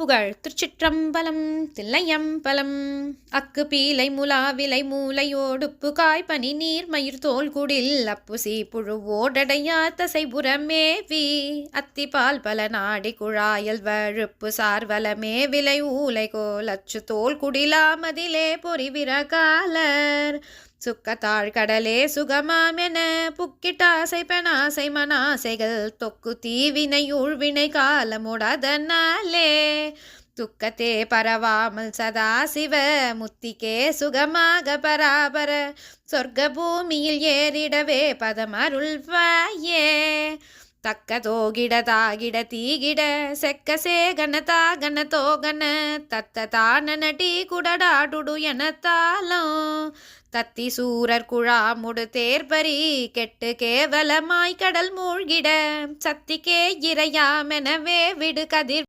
புகழ் திருச்சிற்றம்பலம் தில்லையம்பலம். அக்கு பீலை முலா விலை மூளையோடுப்பு காய்பனி நீர் மயிர் தோல் குடில் அப்புசி புழுவோடடையா தசைபுறமேவி அத்திபால் பல நாடி குழாயல் வழுப்பு சார்வலமே விலை ஊலை கோல் அச்சு தோல் குடிலாமதிலே பொறிவிர காலர் சுக்கத்தாழ் கடலே சுகமாமென புக்கிட்டாசை பெனாசை மனாசைகள் தொக்கு தீவினை ஊழ்வினை காலமுடதனாலே துக்கத்தே பரவாமல் சதா சிவ முத்திக்கே சுகமாக பராபர சொர்க்க பூமியில் ஏறிடவே பதமருள்வாயே. தக்கதோகிட தாகிட தீகிட செக்க சேகன தாகன தோகன தத்த தானன டீ குடடாடுடு என தாளம் தத்தி சூரர் குழாமுடு தேர்பரி கெட்டு கேவலமாய் கடல் மூழ்கிட சத்திக்கே இறையாமெனவே விடு கதிர்